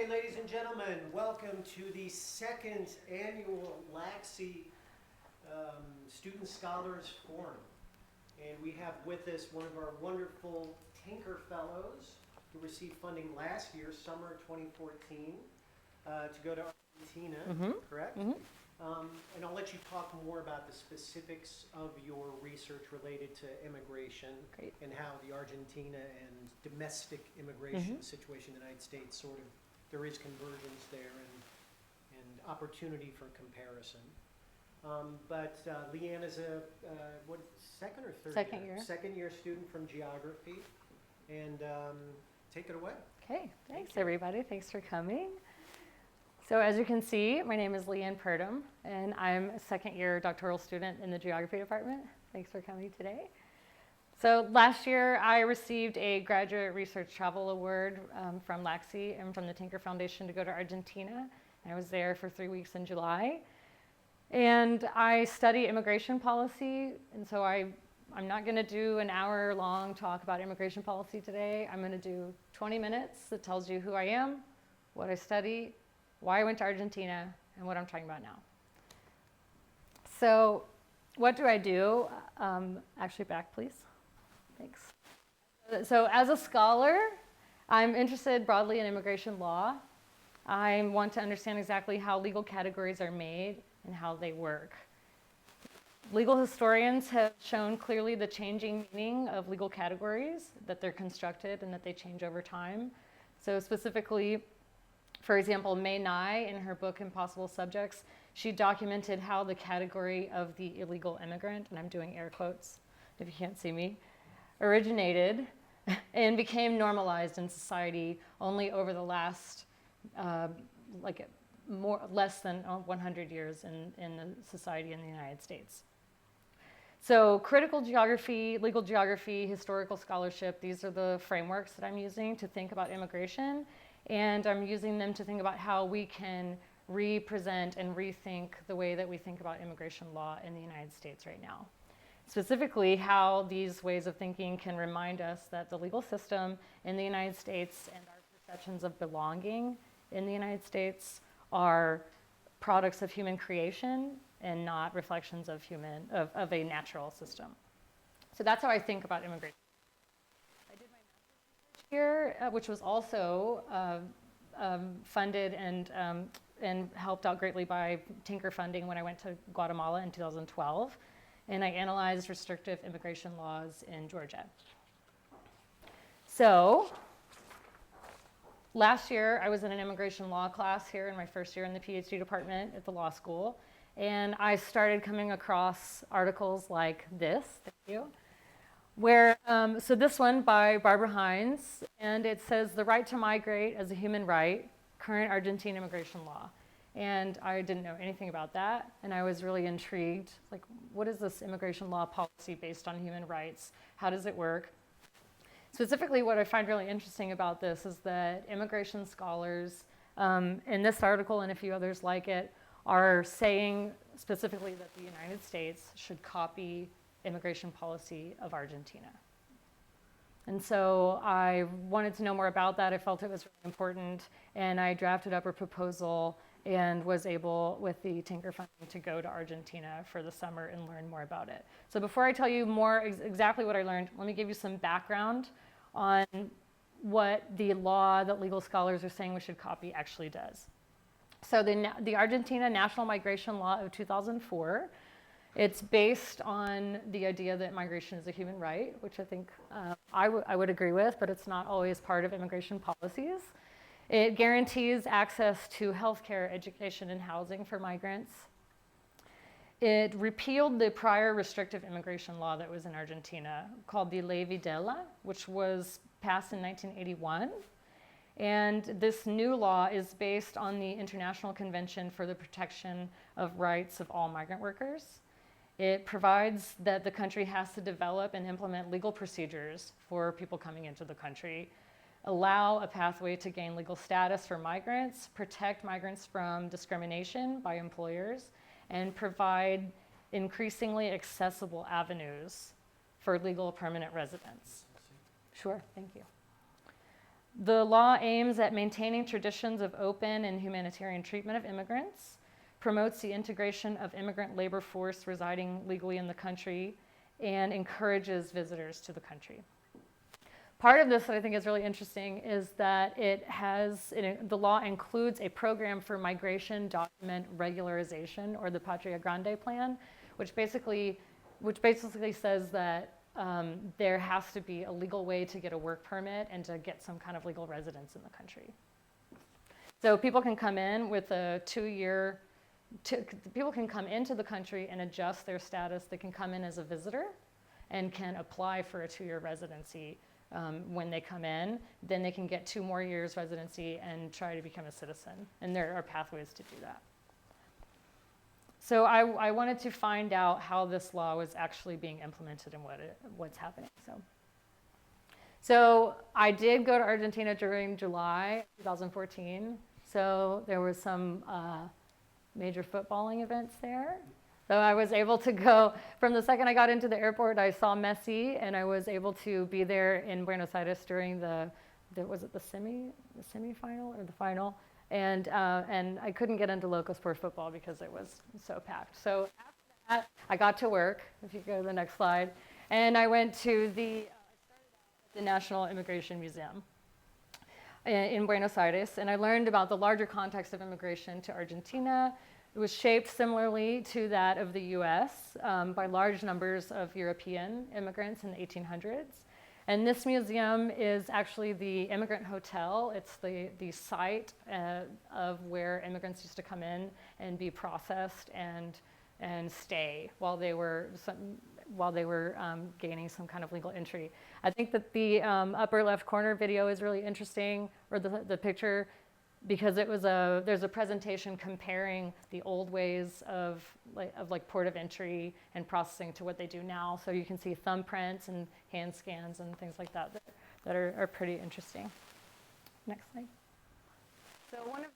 Okay, ladies and gentlemen, welcome to the second annual LACSI Student Scholars Forum. And we have with us one of our wonderful Tinker Fellows who received funding last year, summer 2014, to go to Argentina, correct? And I'll let you talk more about the specifics of your research related to immigration. Great. And how the Argentina and domestic immigration situation in the United States there is convergence there and opportunity for comparison. But Leanne is a second or third Second year. Second year student from geography, and take it away. Okay, thanks everybody. Thanks for coming. So as you can see, my name is Leanne Purdom, and I'm a second year doctoral student in the geography department. Thanks for coming today. So last year, I received a graduate research travel award from LACSI and from the Tinker Foundation to go to Argentina. I was there for 3 weeks in July. And I study immigration policy, and so I'm not going to do an hour-long talk about immigration policy today. I'm going to do 20 minutes that tells you who I am, what I study, why I went to Argentina, and what I'm talking about now. So what do I do? Actually, back, please. Thanks. So as a scholar, I'm interested broadly in immigration law. I want to understand exactly how legal categories are made and how they work. Legal historians have shown clearly the changing meaning of legal categories, that they're constructed and that they change over time. So specifically, for example, May Nye, in her book Impossible Subjects, she documented how the category of the illegal immigrant, and I'm doing air quotes if you can't see me, originated and became normalized in society only over the last less than 100 years in the society in the United States. So critical geography, legal geography, historical scholarship, these are the frameworks that I'm using to think about immigration, and I'm using them to think about how we can represent and rethink the way that we think about immigration law in the United States right now. Specifically, how these ways of thinking can remind us that the legal system in the United States and our perceptions of belonging in the United States are products of human creation and not reflections of a natural system. So that's how I think about immigration. I did my master's research here, which was also funded and helped out greatly by Tinker funding when I went to Guatemala in 2012. And I analyzed restrictive immigration laws in Georgia. So last year, I was in an immigration law class here in my first year in the PhD department at the law school. And I started coming across articles like this, thank you, where, so this one by Barbara Hines, and it says, "The right to migrate as a human right, current Argentine immigration law." And I didn't know anything about that, and I was really intrigued, like, what is this immigration law policy based on human rights? How does it work? Specifically, what I find really interesting about this is that immigration scholars, in this article and a few others like it, are saying specifically that the United States should copy immigration policy of Argentina. And so I wanted to know more about that. I felt it was really important, and I drafted up a proposal and was able, with the Tinker funding, to go to Argentina for the summer and learn more about it. So before I tell you more exactly what I learned, let me give you some background on what the law that legal scholars are saying we should copy actually does. So the Argentina National Migration Law of 2004, it's based on the idea that migration is a human right, which I think I would agree with, but it's not always part of immigration policies. It guarantees access to healthcare, education, and housing for migrants. It repealed the prior restrictive immigration law that was in Argentina called the Ley Videla, which was passed in 1981. And this new law is based on the International Convention for the Protection of Rights of All Migrant Workers. It provides that the country has to develop and implement legal procedures for people coming into the country, allow a pathway to gain legal status for migrants, protect migrants from discrimination by employers, and provide increasingly accessible avenues for legal permanent residence. Sure, thank you. The law aims at maintaining traditions of open and humanitarian treatment of immigrants, promotes the integration of immigrant labor force residing legally in the country, and encourages visitors to the country. Part of this that I think is really interesting is that the law includes a program for migration document regularization, or the Patria Grande plan, which basically says that there has to be a legal way to get a work permit and to get some kind of legal residence in the country. So people can come in with a 2-year, people can come into the country and adjust their status. They can come in as a visitor and can apply for a 2-year residency when they come in. Then they can get 2 more years residency and try to become a citizen. And there are pathways to do that. So I wanted to find out how this law was actually being implemented and what's happening. So I did go to Argentina during July 2014. So there was some major footballing events there. So I was able to go, from the second I got into the airport, I saw Messi, and I was able to be there in Buenos Aires during was it the semifinal or the final? And I couldn't get into Locos for football because it was so packed. So after that, I got to work, if you go to the next slide, and I went to the National Immigration Museum in Buenos Aires, and I learned about the larger context of immigration to Argentina. It was shaped similarly to that of the US by large numbers of European immigrants in the 1800s. And this museum is actually the immigrant hotel. It's the site of where immigrants used to come in and be processed and stay while they were gaining some kind of legal entry. I think that the upper left corner video is really interesting, or the picture, because there's a presentation comparing the old ways of port of entry and processing to what they do now. So you can see thumbprints and hand scans and things like that are pretty interesting. Next slide. So one of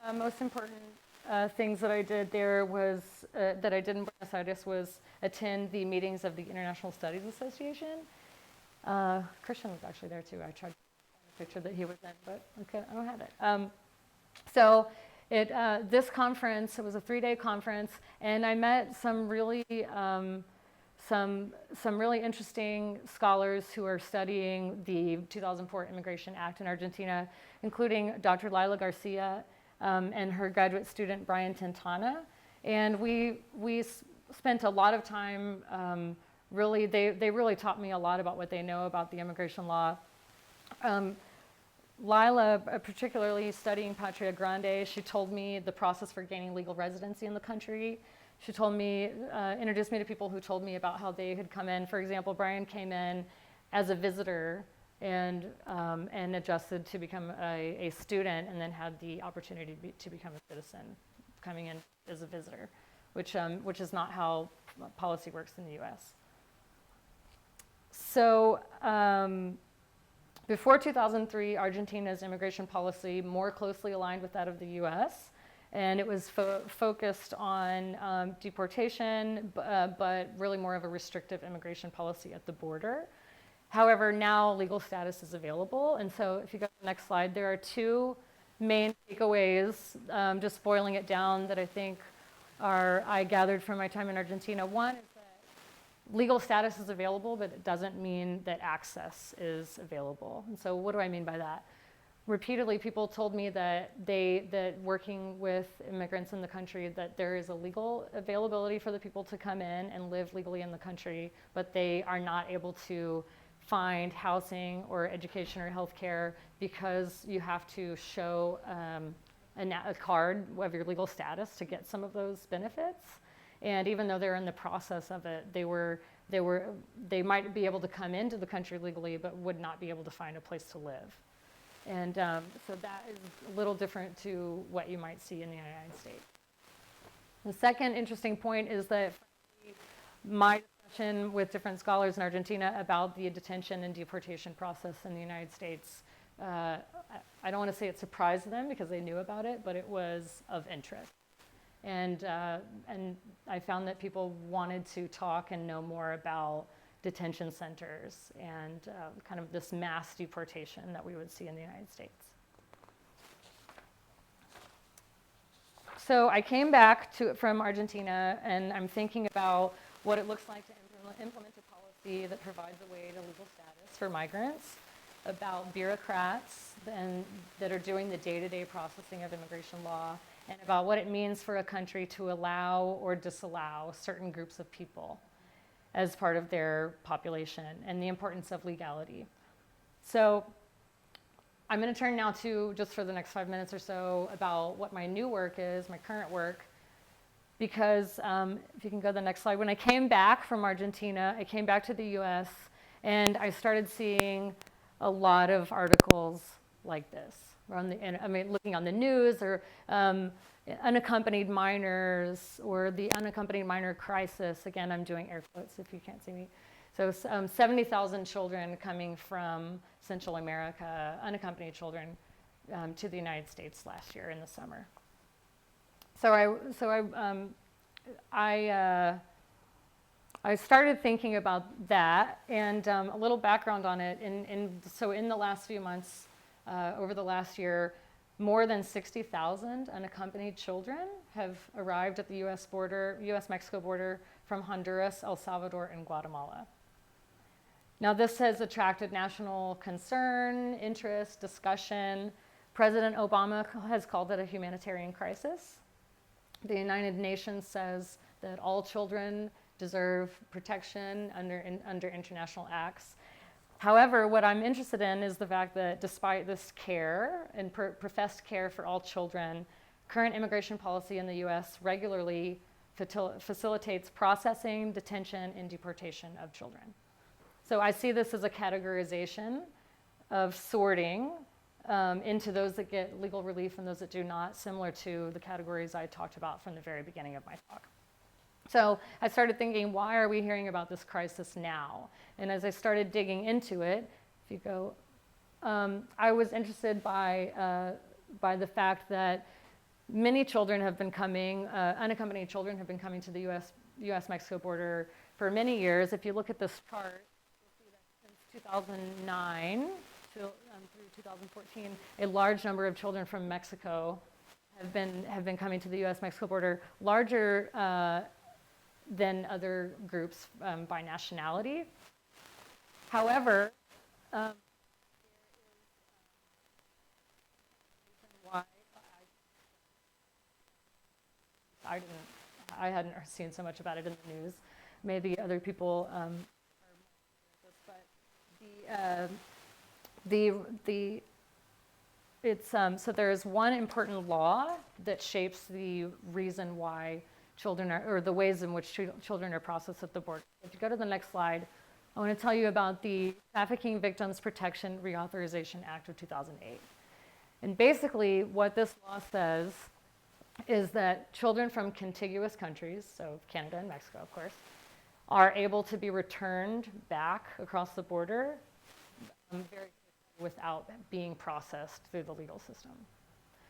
the most important things that I did there was, that I did in Buenos Aires, was attend the meetings of the International Studies Association. Christian was actually there too. I tried to find a picture that he was in, but okay, I don't have it. So this conference, it was a 3-day conference, and I met some really interesting scholars who are studying the 2004 Immigration Act in Argentina, including Dr. Lila Garcia and her graduate student Brian Tintana. And we spent a lot of time, they really taught me a lot about what they know about the immigration law. Lila, particularly studying Patria Grande, she told me the process for gaining legal residency in the country. She told me, introduced me to people who told me about how they had come in. For example, Brian came in as a visitor and adjusted to become a student, and then had the opportunity to become a citizen, coming in as a visitor, which is not how policy works in the U.S. So, before 2003, Argentina's immigration policy more closely aligned with that of the US, and it was focused on deportation, but really more of a restrictive immigration policy at the border. However, now legal status is available, and so if you go to the next slide, there are 2 main takeaways, just boiling it down, that I think I gathered from my time in Argentina. One is legal status is available, but it doesn't mean that access is available. And so what do I mean by that? Repeatedly, people told me that working with immigrants in the country, that there is a legal availability for the people to come in and live legally in the country, but they are not able to find housing or education or health care because you have to show a card of your legal status to get some of those benefits. And even though they're in the process of it, they might be able to come into the country legally, but would not be able to find a place to live. And so that is a little different to what you might see in the United States. The second interesting point is that my discussion with different scholars in Argentina about the detention and deportation process in the United States, I don't want to say it surprised them because they knew about it, but it was of interest. And I found that people wanted to talk and know more about detention centers and kind of this mass deportation that we would see in the United States. So I came back from Argentina, and I'm thinking about what it looks like to implement a policy that provides a way to legal status for migrants, about bureaucrats that are doing the day-to-day processing of immigration law, and about what it means for a country to allow or disallow certain groups of people as part of their population, and the importance of legality. So I'm going to turn now to, just for the next 5 minutes or so, about what my new work is, my current work, because if you can go to the next slide. When I came back from Argentina, I came back to the US, and I started seeing a lot of articles like this, looking on the news, or unaccompanied minors, or the unaccompanied minor crisis. Again, I'm doing air quotes if you can't see me. So 70,000 children coming from Central America, unaccompanied children, to the United States last year in the summer. I started thinking about that, and a little background on it. So in the last few months, over the last year, more than 60,000 unaccompanied children have arrived at the US-Mexico border from Honduras, El Salvador, and Guatemala. Now, this has attracted national concern, interest, discussion. President Obama has called it a humanitarian crisis. The United Nations says that all children deserve protection under international acts. However, what I'm interested in is the fact that despite this care and professed care for all children, current immigration policy in the US regularly facilitates processing, detention, and deportation of children. So I see this as a categorization of sorting into those that get legal relief and those that do not, similar to the categories I talked about from the very beginning of my talk. So I started thinking, why are we hearing about this crisis now? And as I started digging into it, if you go, I was interested by the fact that many children have been coming, unaccompanied children have been coming to the US-Mexico border for many years. If you look at this chart, you'll see that since 2009 through 2014, a large number of children from Mexico have been coming to the US-Mexico border, larger than other groups by nationality. However, there is why I hadn't seen so much about it in the news. Maybe other people are more aware of this, but so there is one important law that shapes the reason why children are, or the ways in which children are processed at the border. If you go to the next slide, I want to tell you about the Trafficking Victims Protection Reauthorization Act of 2008. And basically what this law says is that children from contiguous countries, so Canada and Mexico, of course, are able to be returned back across the border very quickly without being processed through the legal system.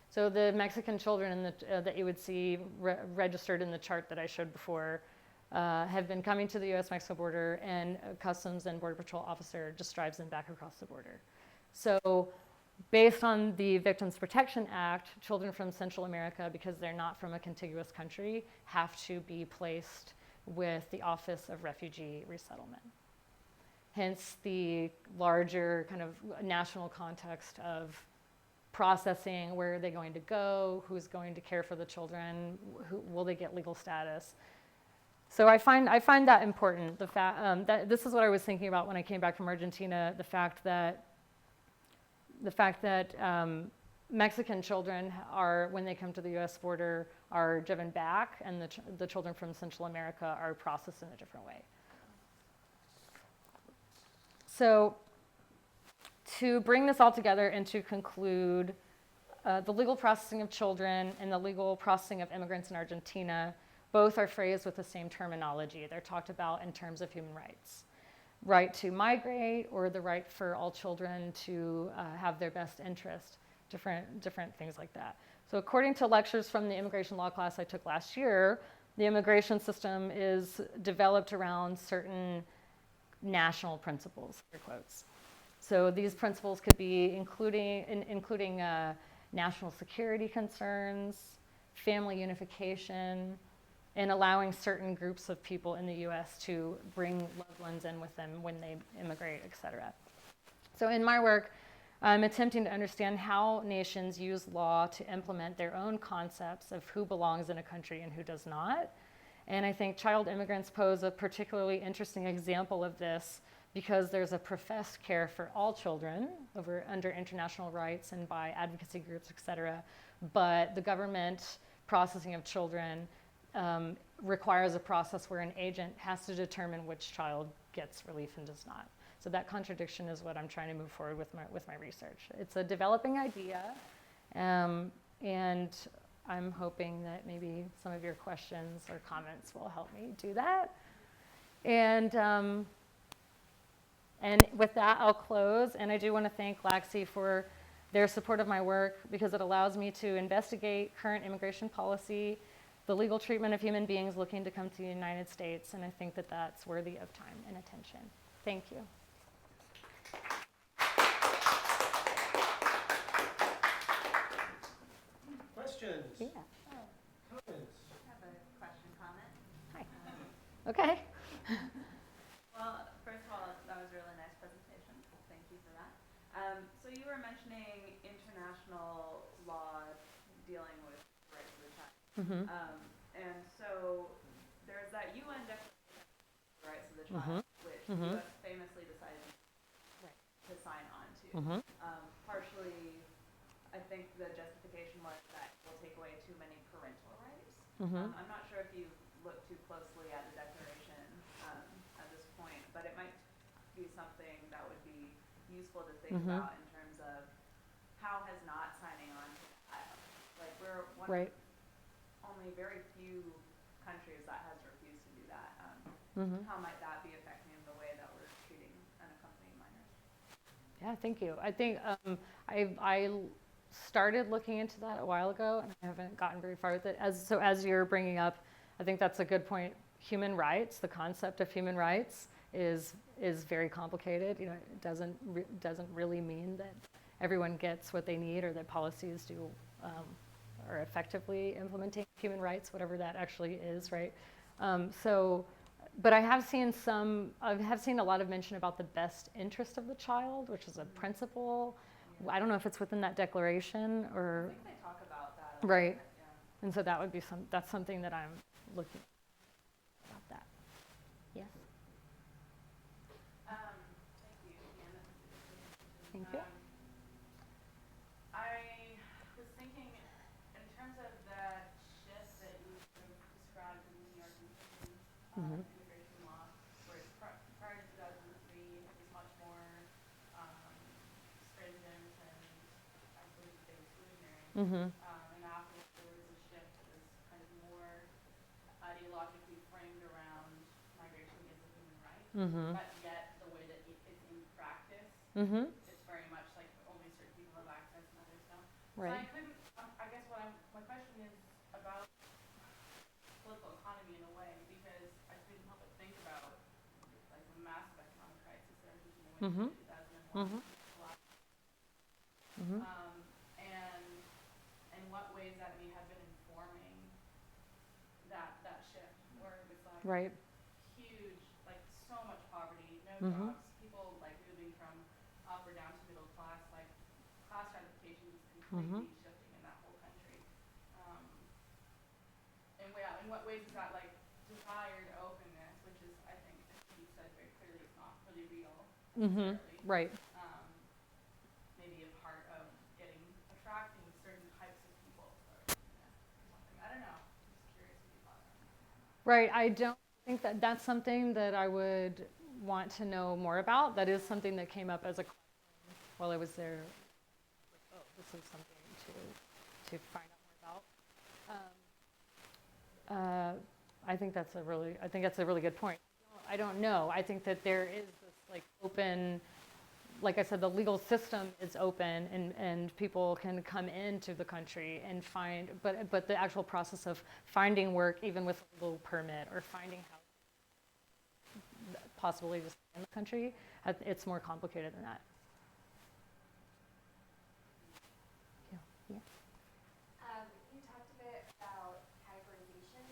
So the Mexican children that you would see registered in the chart that I showed before have been coming to the US-Mexico border, and a Customs and Border Patrol officer just drives them back across the border. So based on the Victims Protection Act, children from Central America, because they're not from a contiguous country, have to be placed with the Office of Refugee Resettlement. Hence the larger kind of national context of processing, where are they going to go, who's going to care for the children, will they get legal status. So I find that important. The fact that this is what I was thinking about when I came back from Argentina. The fact that Mexican children are, when they come to the U.S. border, are driven back, and the children from Central America are processed in a different way. So to bring this all together and to conclude, the legal processing of children and the legal processing of immigrants in Argentina both are phrased with the same terminology. They're talked about in terms of human rights. Right to migrate, or the right for all children to have their best interest, different things like that. So according to lectures from the immigration law class I took last year, the immigration system is developed around certain national principles, air quotes. So these principles could be including national security concerns, family unification, and allowing certain groups of people in the U.S. to bring loved ones in with them when they immigrate, et cetera. So in my work, I'm attempting to understand how nations use law to implement their own concepts of who belongs in a country and who does not. And I think child immigrants pose a particularly interesting example of this because there's a professed care for all children under international rights and by advocacy groups, et cetera. But the government processing of children requires a process where an agent has to determine which child gets relief and does not. So that contradiction is what I'm trying to move forward with my research. It's a developing idea, and I'm hoping that maybe some of your questions or comments will help me do that. And with that, I'll close. And I do want to thank LACSI for their support of my work because it allows me to investigate current immigration policy, the legal treatment of human beings looking to come to the United States, and I think that that's worthy of time and attention. Thank you. Questions? Yeah. Comments? I have a question, comment. Hi. Okay. Well, first of all, that was a really nice presentation. Thank you for that. So you were mentioning international law dealing with the rights of the child. Mm-hmm. And so there's that UN Declaration of the Rights of the Child, which the U.S. famously decided to sign on to. Partially, I think the justification was that will take away too many parental rights. I'm not sure if you've looked too closely at the declaration at this point, but it might be something that would be useful to think about in terms of how has not signing on to that. Like we're one of only very few countries that has refused to do that. How might that be affecting the way that we're treating unaccompanied minors? Yeah, thank you. I think I started looking into that a while ago, and I haven't gotten very far with it. As you're bringing up, I think that's a good point. Human rights, the concept of human rights, is very complicated. You know, it doesn't really mean that everyone gets what they need or that policies do are effectively implementing human rights, whatever that actually is, right? But I have seen a lot of mention about the best interest of the child, which is a principle. I don't know if it's within that declaration or. I think they talk about that. Right. Yeah. And so that would be that's something that I'm looking about that. Yes. Thank you, Ian. Thank you. I was thinking in terms of that shift that you sort of described in the Argentine immigration law, where it's prior to 2003, it was much more stringent and I believe they exclusionary. And afterwards there was a shift that was kind of more ideologically framed around migration as a human right, but yet the way that it's in practice, it's very much like only certain people have access and others don't. Right. So I couldn't, I guess my question is about political economy in a way, because I couldn't help but think about like the massive economic crisis that Argentina went through in 2001. And what ways that may have been informing that shift, where it was like huge, like so much poverty, no jobs, people like moving from upper down to middle class, like class stratification is completely shifting in that whole country. In what ways is that like desired openness, which is I think you said very clearly it's not really real necessarily. Right. Maybe a part of attracting certain types of people or something. I don't know. I'm just curious if you thought about that. Right. I don't think that's something that I would want to know more about. That is something that came up as a question while I was there. Oh, this is something to find out more about. I think that's a really good point. I don't know. I think that there is this like open, like I said, the legal system is open and people can come into the country and find, but the actual process of finding work, even with a legal permit or finding housing, possibility to stay in the country. It's more complicated than that. Yeah. You talked a bit about categorization,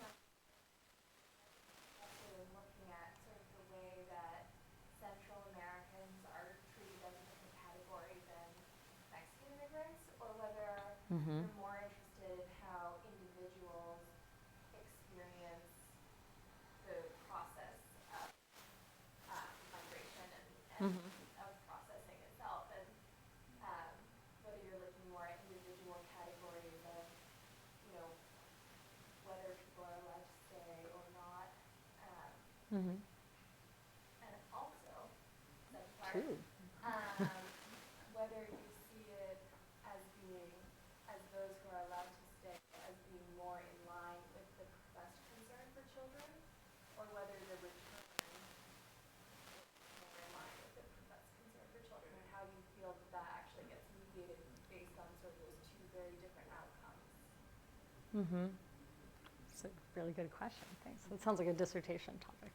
also looking at sort of the way that Central Americans are treated as a different category than Mexican immigrants, or whether Mm-hmm. you're more interested in how individuals experience the process of migration and Mm-hmm. of processing itself, and whether you're looking more at individual categories of, you know, whether people are allowed to stay or not, Mm-hmm. and also, second part, True. whether you see it as being, as those who are allowed to stay, as being more in line with the professed concern for children, or whether the return is more in line with the professed concern for children, and how you feel that that actually gets mediated based on sort of those two very different outcomes. Mm-hmm. It's a really good question. Thanks. That sounds like a dissertation topic.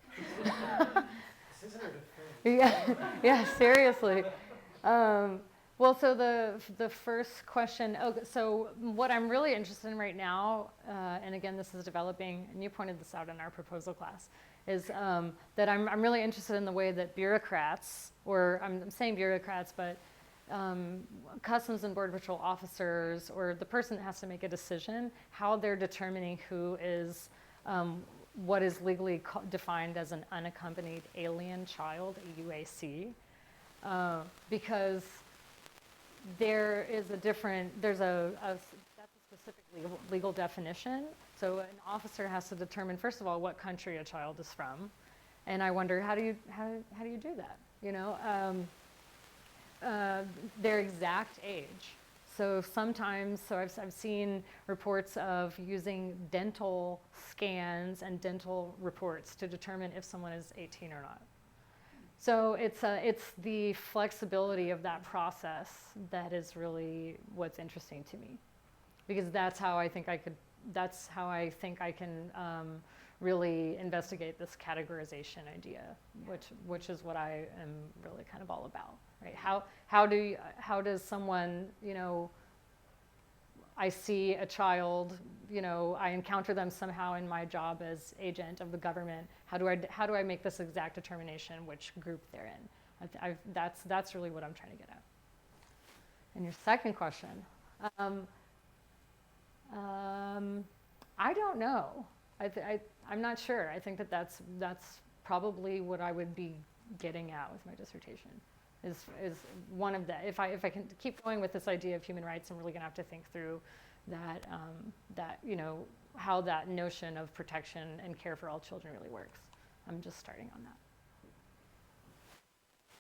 This isn't a defense. Yeah, seriously. Well, so the first question, so what I'm really interested in right now, and again, this is developing, and you pointed this out in our proposal class, is that I'm really interested in the way that bureaucrats, or I'm saying bureaucrats, but Customs and Border Patrol officers, or the person that has to make a decision, how they're determining who is what is legally defined as an unaccompanied alien child, a UAC, because there is a different, that's a specific legal definition. So an officer has to determine, first of all, what country a child is from, and I wonder how do you do that? You know, their exact age. So sometimes, I've seen reports of using dental scans and dental reports to determine if someone is 18 or not. So it's the flexibility of that process that is really what's interesting to me, because that's how I think I can really investigate this categorization idea, which is what I am really kind of all about, right? How does someone, you know, I see a child, you know, I encounter them somehow in my job as agent of the government. How do I make this exact determination which group they're in? That's really what I'm trying to get at. And your second question, I don't know. I'm not sure. I think that's probably what I would be getting at with my dissertation. Is one of the, if I can keep going with this idea of human rights, I'm really going to have to think through that, you know, how that notion of protection and care for all children really works. I'm just starting on that.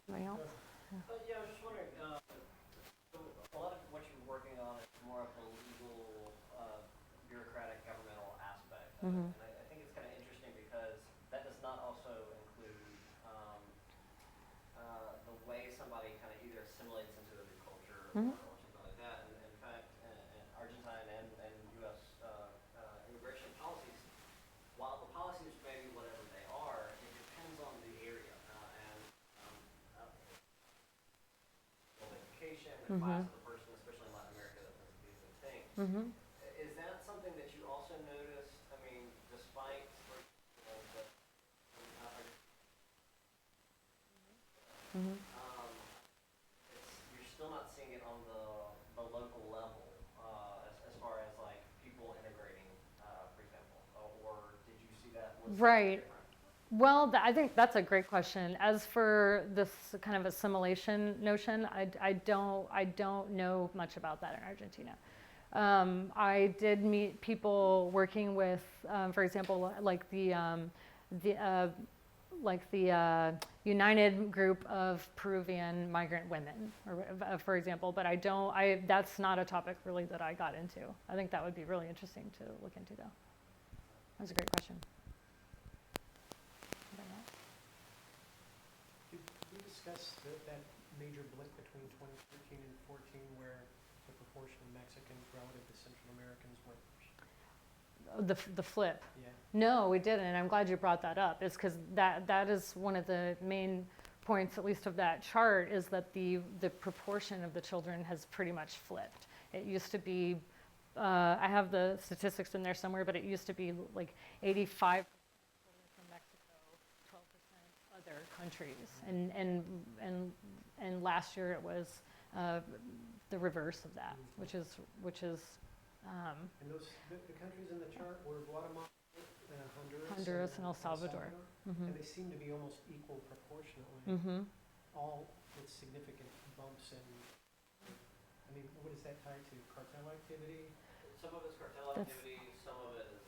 Anybody else? Yeah, I was just wondering, so a lot of what you're working on is more of the legal, bureaucratic, governmental aspect of Mm-hmm. it. And I think it's kind of interesting because that does not also include the way somebody kind of either assimilates into a new culture Mm-hmm. or something like that. And in fact, in Argentine and U.S. Immigration policies, while the policies may be whatever they are, it depends on the area and education, the Mm-hmm. class of the person, especially in Latin America, that tends to be a big thing. Mm-hmm. Is that something that you also noticed? I mean, despite for example, Mm-hmm. you're still not seeing it on the local level as far as like people integrating, for example, or did you see that? Was Right. different? Well, I think that's a great question. As for this kind of assimilation notion, I don't know much about that in Argentina. I did meet people working with, for example, like the United Group of Peruvian Migrant Women, or, for example. But that's not a topic really that I got into. I think that would be really interesting to look into, though. That was a great question. Did we discuss that major blip between 2013 and 14 where the proportion of Mexicans relative to Central Americans went The flip. Yeah. No, we didn't, and I'm glad you brought that up. Is because that is one of the main points, at least of that chart, is that the proportion of the children has pretty much flipped. It used to be, I have the statistics in there somewhere, but it used to be like 85% from Mexico, 12% other countries, and last year it was the reverse of that, which is. And those, the countries in the chart were Guatemala, Honduras and El Salvador. And they seem to be almost equal proportionately, Mm-hmm. all with significant bumps in, I mean, what is that tied to? Cartel activity? Some of it's cartel That's- activity, some of it is,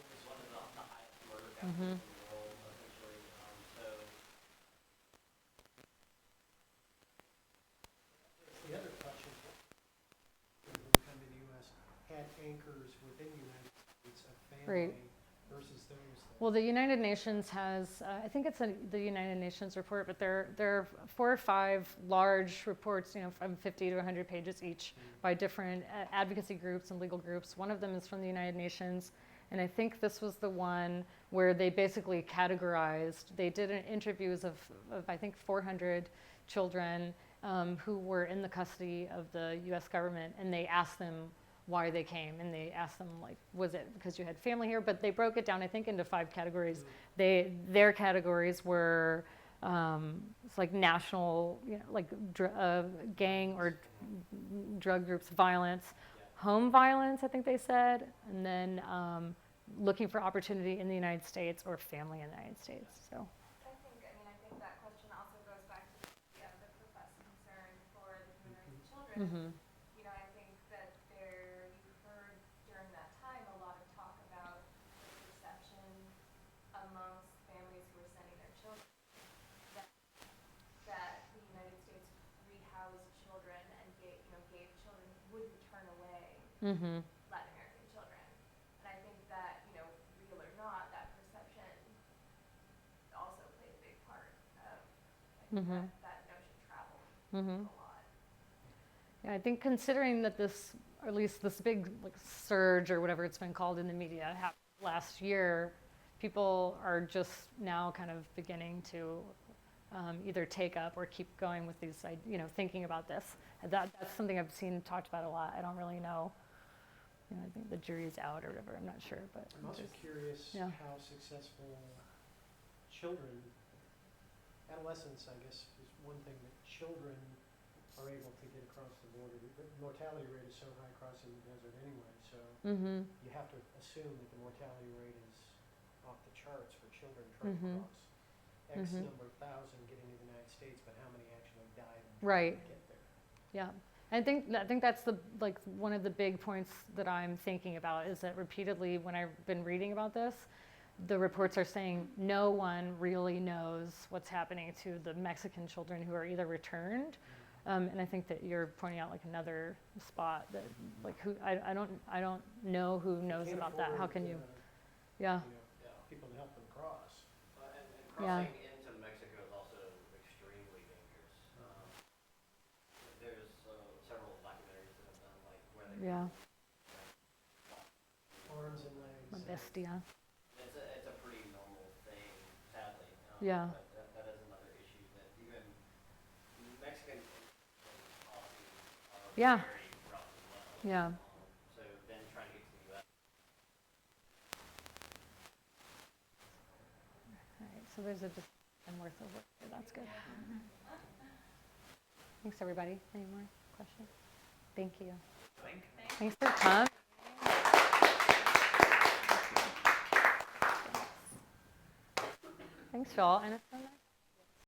it's one of the highest murder capitals in the world, essentially. So The other question, when we come to the U.S., had anchors within the United States of family Right. versus those that. Well, the United Nations has, I think it's the United Nations report, but there are 4 or 5 large reports, from 50 to 100 pages each, by different advocacy groups and legal groups. One of them is from the United Nations, and I think this was the one where they basically categorized. They did interviews of I think 400 children who were in the custody of the U.S. government, and they asked them why they came, and they asked them, like, was it because you had family here? But they broke it down, I think, into 5 categories. Their categories were it's like national, like gang or drug groups, violence, home violence, I think they said, and then looking for opportunity in the United States or family in the United States. So. I think that question also goes back to the idea of the professed concern for the human rights of children. Mm-hmm. I think that you heard during that time a lot of talk about the perception amongst families who were sending their children that the United States rehoused children and gave children who wouldn't turn away Mm-hmm. Latin American children. And I think that, real or not, that perception also played a big part of, Mm-hmm. that notion traveled Mm-hmm. a lot. Yeah, I think considering that this, or at least this big surge or whatever it's been called in the media happened last year, people are just now kind of beginning to either take up or keep going with these, thinking about this. That's something I've seen talked about a lot. I don't really know. I think the jury's out or whatever. I'm not sure, but I'm also curious yeah. how successful children, adolescents, I guess, is one thing that children are able to get across the border. The mortality rate is so high crossing the desert anyway, so Mm-hmm. you have to assume that the mortality rate is off the charts for children trying Mhm. to cross. X Mhm. number of thousand getting to the United States, but how many actually died and Right. to get there? Yeah, I think that's one of the big points that I'm thinking about is that repeatedly when I've been reading about this, the reports are saying no one really knows what's happening to the Mexican children who are either returned, and I think that you're pointing out like another spot that I don't know who knows Can't about that. How afford, can you? Yeah. people to help them cross. and Yeah. crossing into Mexico is also extremely dangerous. There's several documentaries that have done where they Yeah. Arms and legs. My bestia. It's a pretty normal thing, sadly. Yeah. But that is another issue that even Mexican policies are Yeah. very rough as well. Yeah. So then trying to get to the U.S. All right, so there's a worth of work here. That's good. Thanks, everybody. Any more questions? Thank you. Thanks for coming. Thanks, Phil. And it's been